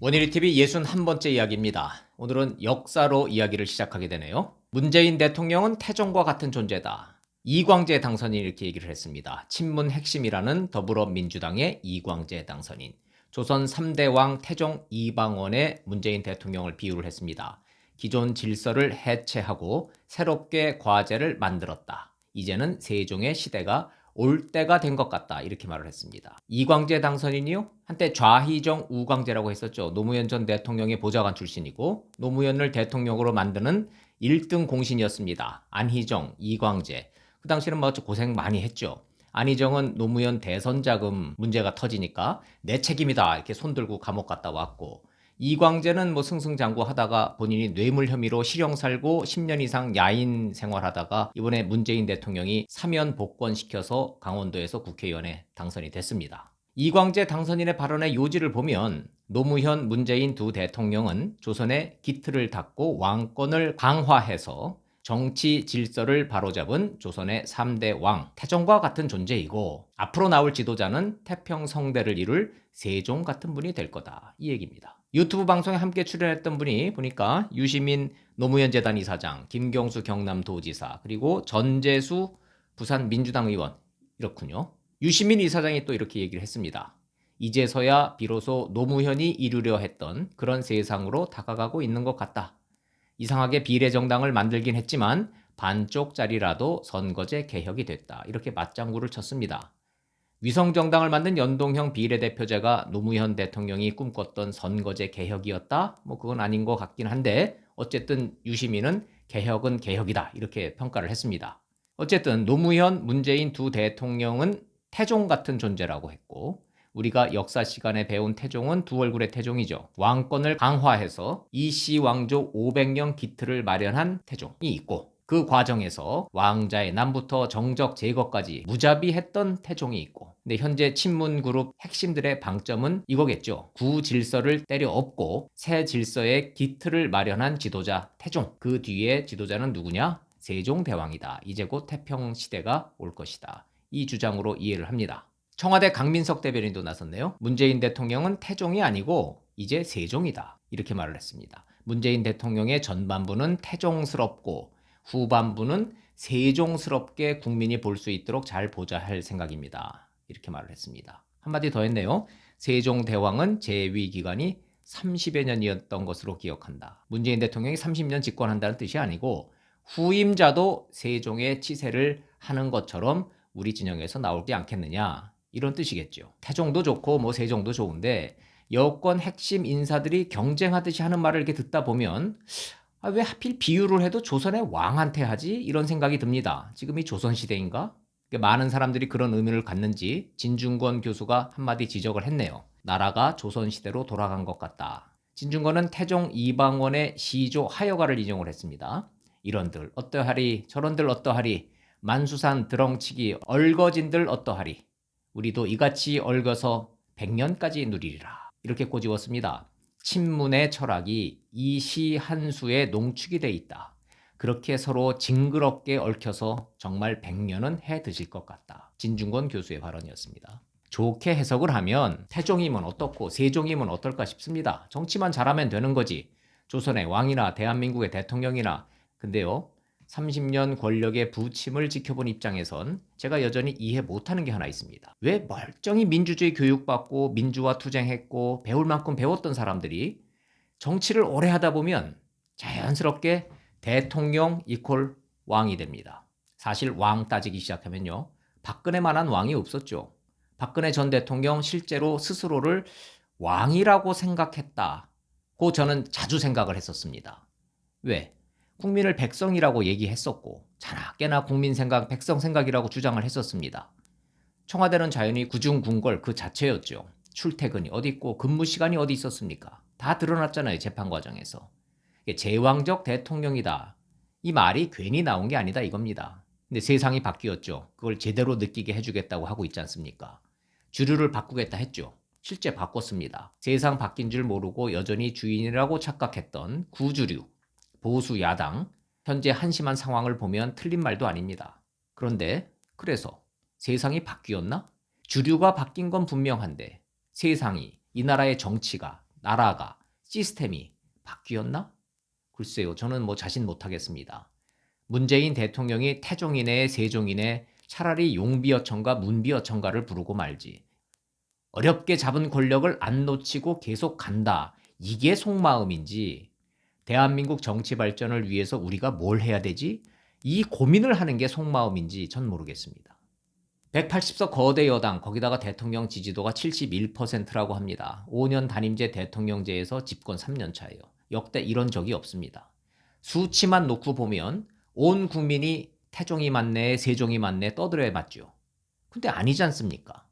원일이 TV 61번째 이야기입니다. 오늘은 역사로 이야기를 시작하게 되네요. 문재인 대통령은 태종과 같은 존재다. 이광재 당선인이 이렇게 얘기를 했습니다. 친문 핵심이라는 더불어민주당의 이광재 당선인. 조선 3대 왕 태종 이방원의 문재인 대통령을 비유를 했습니다. 기존 질서를 해체하고 새롭게 과제를 만들었다. 이제는 세종의 시대가 올 때가 된 것 같다. 이렇게 말을 했습니다. 이광재 당선인이요? 한때 좌희정 우광재라고 했었죠. 노무현 전 대통령의 보좌관 출신이고 노무현을 대통령으로 만드는 1등 공신이었습니다. 안희정, 이광재. 그 당시에는 뭐 고생 많이 했죠. 안희정은 노무현 대선 자금 문제가 터지니까 내 책임이다 이렇게 손들고 감옥 갔다 왔고, 이광재는 뭐 승승장구하다가 본인이 뇌물 혐의로 실형 살고 10년 이상 야인 생활하다가 이번에 문재인 대통령이 사면 복권시켜서 강원도에서 국회의원에 당선이 됐습니다. 이광재 당선인의 발언의 요지를 보면 노무현, 문재인 두 대통령은 조선의 기틀을 닫고 왕권을 강화해서 정치 질서를 바로잡은 조선의 3대 왕 태종과 같은 존재이고, 앞으로 나올 지도자는 태평성대를 이룰 세종 같은 분이 될 거다, 이 얘기입니다. 유튜브 방송에 함께 출연했던 분이 보니까 유시민 노무현 재단 이사장, 김경수 경남도지사, 그리고 전재수 부산 민주당 의원, 이렇군요. 유시민 이사장이 또 이렇게 얘기를 했습니다. 이제서야 비로소 노무현이 이루려 했던 그런 세상으로 다가가고 있는 것 같다. 이상하게 비례정당을 만들긴 했지만 반쪽짜리라도 선거제 개혁이 됐다. 이렇게 맞장구를 쳤습니다. 위성정당을 만든 연동형 비례대표제가 노무현 대통령이 꿈꿨던 선거제 개혁이었다? 뭐 그건 아닌 것 같긴 한데, 어쨌든 유시민은 개혁은 개혁이다 이렇게 평가를 했습니다. 어쨌든 노무현, 문재인 두 대통령은 태종 같은 존재라고 했고, 우리가 역사 시간에 배운 태종은 두 얼굴의 태종이죠. 왕권을 강화해서 이씨 왕조 500년 기틀을 마련한 태종이 있고, 그 과정에서 왕자의 남부터 정적 제거까지 무자비 했던 태종이 있고, 근데 현재 친문그룹 핵심들의 방점은 이거겠죠. 구질서를 때려 엎고 새 질서의 기틀을 마련한 지도자 태종. 그 뒤에 지도자는 누구냐? 세종대왕이다. 이제 곧 태평시대가 올 것이다. 이 주장으로 이해를 합니다. 청와대 강민석 대변인도 나섰네요. 문재인 대통령은 태종이 아니고 이제 세종이다. 이렇게 말을 했습니다. 문재인 대통령의 전반부는 태종스럽고 후반부는 세종스럽게 국민이 볼 수 있도록 잘 보자 할 생각입니다. 이렇게 말을 했습니다. 한마디 더 했네요. 세종대왕은 재위 기간이 30여 년이었던 것으로 기억한다. 문재인 대통령이 30년 집권한다는 뜻이 아니고 후임자도 세종의 치세를 하는 것처럼 우리 진영에서 나오지 않겠느냐, 이런 뜻이겠죠. 태종도 좋고 뭐 세종도 좋은데 여권 핵심 인사들이 경쟁하듯이 하는 말을 이렇게 듣다 보면 왜 하필 비유를 해도 조선의 왕한테 하지? 이런 생각이 듭니다. 지금이 조선시대인가? 많은 사람들이 그런 의미를 갖는지 진중권 교수가 한마디 지적을 했네요. 나라가 조선시대로 돌아간 것 같다. 진중권은 태종 이방원의 시조 하여가를 인용을 했습니다. 이런들 어떠하리, 저런들 어떠하리, 만수산 드렁치기 얼거진들 어떠하리, 우리도 이같이 얽어서 100년까지 누리리라. 이렇게 꼬집었습니다. 친문의 철학이 이 시 한 수에 농축이 돼 있다. 그렇게 서로 징그럽게 얽혀서 정말 100년은 해 드실 것 같다. 진중권 교수의 발언이었습니다. 좋게 해석을 하면 태종이면 어떻고 세종이면 어떨까 싶습니다. 정치만 잘하면 되는 거지. 조선의 왕이나 대한민국의 대통령이나. 근데요, 30년 권력의 부침을 지켜본 입장에선 제가 여전히 이해 못하는 게 하나 있습니다. 왜 멀쩡히 민주주의 교육받고 민주화 투쟁했고 배울 만큼 배웠던 사람들이 정치를 오래 하다 보면 자연스럽게 대통령 이퀄 왕이 됩니다. 사실 왕 따지기 시작하면요, 박근혜만한 왕이 없었죠. 박근혜 전 대통령 실제로 스스로를 왕이라고 생각했다고 저는 자주 생각을 했었습니다. 왜? 국민을 백성이라고 얘기했었고 자나 깨나 국민 생각, 백성 생각이라고 주장을 했었습니다. 청와대는 자연히 구중궁궐 그 자체였죠. 출퇴근이 어디 있고 근무 시간이 어디 있었습니까? 다 드러났잖아요, 재판 과정에서. 제왕적 대통령이다, 이 말이 괜히 나온 게 아니다 이겁니다. 근데 세상이 바뀌었죠. 그걸 제대로 느끼게 해주겠다고 하고 있지 않습니까? 주류를 바꾸겠다 했죠. 실제 바꿨습니다. 세상 바뀐 줄 모르고 여전히 주인이라고 착각했던 구주류, 보수 야당, 현재 한심한 상황을 보면 틀린 말도 아닙니다. 그런데 그래서 세상이 바뀌었나? 주류가 바뀐 건 분명한데 세상이, 이 나라의 정치가, 나라가, 시스템이 바뀌었나? 글쎄요, 저는 뭐 자신 못하겠습니다. 문재인 대통령이 태종이네 세종이네 차라리 용비어천가 문비어천가를 부르고 말지. 어렵게 잡은 권력을 안 놓치고 계속 간다. 이게 속마음인지 대한민국 정치 발전을 위해서 우리가 뭘 해야 되지? 이 고민을 하는 게 속마음인지 전 모르겠습니다. 180석 거대 여당, 거기다가 대통령 지지도가 71%라고 합니다. 5년 단임제 대통령제에서 집권 3년 차예요. 역대 이런 적이 없습니다. 수치만 놓고 보면 온 국민이 태종이 맞네, 세종이 맞네 떠들어야 맞죠. 근데 아니지 않습니까?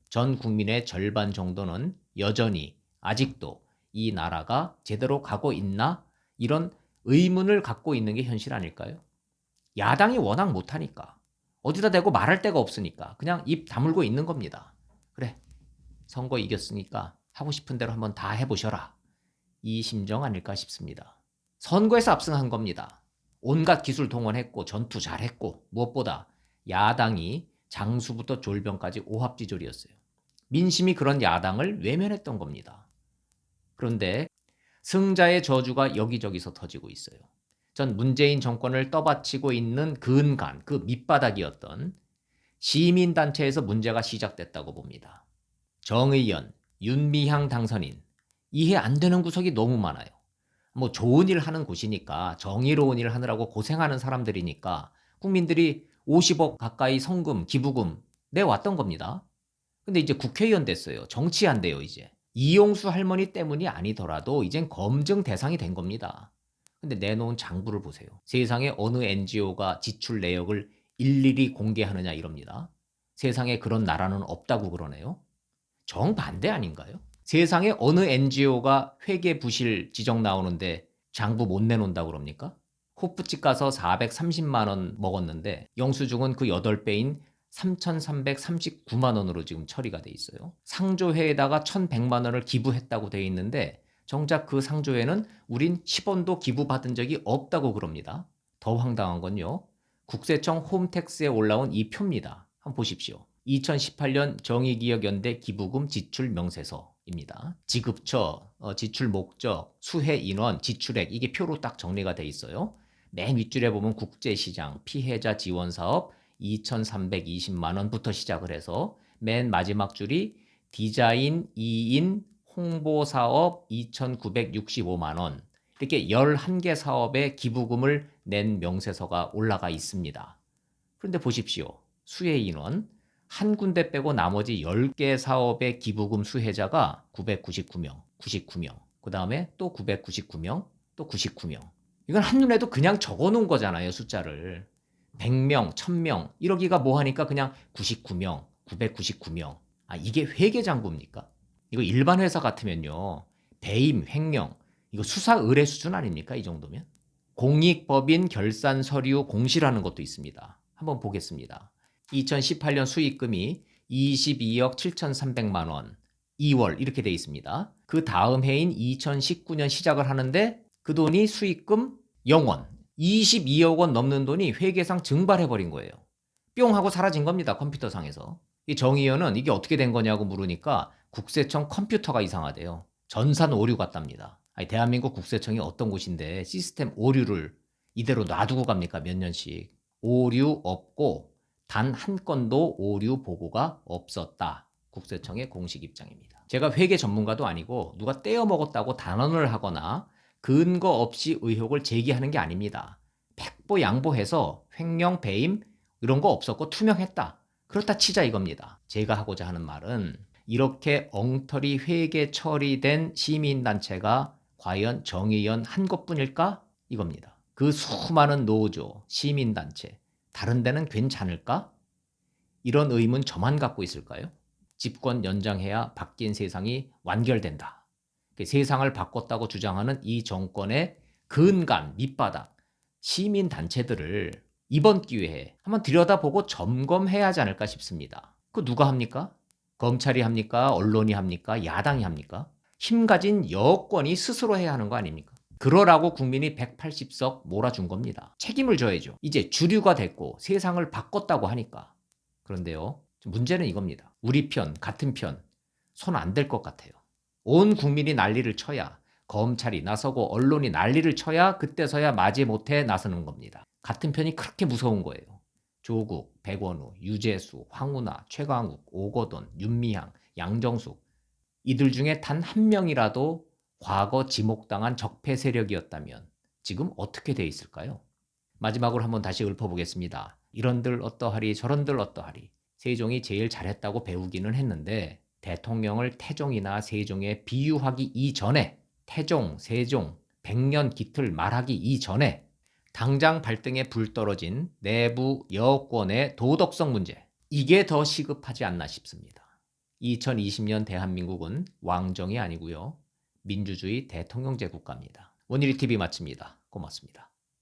전 국민의 절반 정도는 여전히 아직도 이 나라가 제대로 가고 있나? 이런 의문을 갖고 있는 게 현실 아닐까요? 야당이 워낙 못하니까. 어디다 대고 말할 데가 없으니까 그냥 입 다물고 있는 겁니다. 그래, 선거 이겼으니까 하고 싶은 대로 한번 다 해보셔라. 이 심정 아닐까 싶습니다. 선거에서 압승한 겁니다. 온갖 기술 동원했고 전투 잘했고 무엇보다 야당이 장수부터 졸병까지 오합지졸이었어요. 민심이 그런 야당을 외면했던 겁니다. 그런데 승자의 저주가 여기저기서 터지고 있어요. 전 문재인 정권을 떠받치고 있는 근간, 그 밑바닥이었던 시민단체에서 문제가 시작됐다고 봅니다. 정의연, 윤미향 당선인, 이해 안 되는 구석이 너무 많아요. 뭐 좋은 일 하는 곳이니까 정의로운 일 하느라고 고생하는 사람들이니까 국민들이 50억 가까이 성금, 기부금 내왔던 겁니다. 근데 이제 국회의원 됐어요. 정치한대요, 이제. 이용수 할머니 때문이 아니더라도 이젠 검증 대상이 된 겁니다. 근데 내놓은 장부를 보세요. 세상에 어느 NGO가 지출 내역을 일일이 공개하느냐 이럽니다. 세상에 그런 나라는 없다고 그러네요. 정반대 아닌가요? 세상에 어느 NGO가 회계 부실 지적 나오는데 장부 못 내놓는다고 그럽니까? 호프집 가서 430만 원 먹었는데 영수증은 그 8배인 3,339만 원으로 지금 처리가 돼 있어요. 상조회에다가 1,100만 원을 기부했다고 돼 있는데 정작 그 상조회는 우린 10원도 기부받은 적이 없다고 그럽니다. 더 황당한 건요. 국세청 홈택스에 올라온 이 표입니다. 한번 보십시오. 2018년 정의기억연대 기부금 지출 명세서입니다. 지급처, 지출 목적, 수혜 인원, 지출액 이게 표로 딱 정리가 돼 있어요. 맨 윗줄에 보면 국제시장, 피해자 지원 사업 2,320만 원부터 시작을 해서 맨 마지막 줄이 디자인 2인 홍보 사업 2,965만 원. 이렇게 11개 사업에 기부금을 낸 명세서가 올라가 있습니다. 그런데 보십시오. 수혜 인원 한 군데 빼고 나머지 10개 사업의 기부금 수혜자가 999명, 99명. 그 다음에 또 999명, 또 99명. 이건 한눈에도 그냥 적어 놓은 거잖아요, 숫자를. 100명, 1000명, 이러기가 뭐하니까 그냥 99명, 999명. 아, 이게 회계장부입니까? 이거 일반 회사 같으면요. 배임, 횡령, 이거 수사 의뢰 수준 아닙니까? 이 정도면? 공익법인 결산 서류 공시라는 것도 있습니다. 한번 보겠습니다. 2018년 수익금이 22억 7,300만 원, 2월 이렇게 돼 있습니다. 그 다음 해인 2019년 시작을 하는데 그 돈이 수익금 0원, 22억 원 넘는 돈이 회계상 증발해버린 거예요. 뿅 하고 사라진 겁니다. 컴퓨터상에서. 이 정의연은 이게 어떻게 된 거냐고 물으니까 국세청 컴퓨터가 이상하대요. 전산 오류 같답니다. 아니, 대한민국 국세청이 어떤 곳인데 시스템 오류를 이대로 놔두고 갑니까? 몇 년씩. 오류 없고 단 한 건도 오류 보고가 없었다. 국세청의 공식 입장입니다. 제가 회계 전문가도 아니고 누가 떼어 먹었다고 단언을 하거나 근거 없이 의혹을 제기하는 게 아닙니다. 백보 양보해서 횡령, 배임 이런 거 없었고 투명했다. 그렇다 치자 이겁니다. 제가 하고자 하는 말은 이렇게 엉터리 회계 처리된 시민단체가 과연 정의연 한 것뿐일까? 이겁니다. 그 수많은 노조, 시민단체 다른 데는 괜찮을까? 이런 의문 저만 갖고 있을까요? 집권 연장해야 바뀐 세상이 완결된다. 세상을 바꿨다고 주장하는 이 정권의 근간, 밑바닥, 시민단체들을 이번 기회에 한번 들여다보고 점검해야 하지 않을까 싶습니다. 그거 누가 합니까? 검찰이 합니까? 언론이 합니까? 야당이 합니까? 힘 가진 여권이 스스로 해야 하는 거 아닙니까? 그러라고 국민이 180석 몰아준 겁니다. 책임을 져야죠. 이제 주류가 됐고 세상을 바꿨다고 하니까. 그런데요, 문제는 이겁니다. 우리 편, 같은 편, 손 안 댈 것 같아요. 온 국민이 난리를 쳐야, 검찰이 나서고 언론이 난리를 쳐야 그때서야 마지못해 나서는 겁니다. 같은 편이 그렇게 무서운 거예요. 조국, 백원우, 유재수, 황운하, 최강욱, 오거돈, 윤미향, 양정숙 이들 중에 단 한 명이라도 과거 지목당한 적폐 세력이었다면 지금 어떻게 돼 있을까요? 마지막으로 한번 다시 읊어보겠습니다. 이런들 어떠하리 저런들 어떠하리. 세종이 제일 잘했다고 배우기는 했는데 대통령을 태종이나 세종에 비유하기 이전에 태종, 세종, 백년 기틀 말하기 이전에 당장 발등에 불 떨어진 내부 여권의 도덕성 문제, 이게 더 시급하지 않나 싶습니다. 2020년 대한민국은 왕정이 아니고요. 민주주의 대통령제 국가입니다. 원일이 TV 마칩니다. 고맙습니다.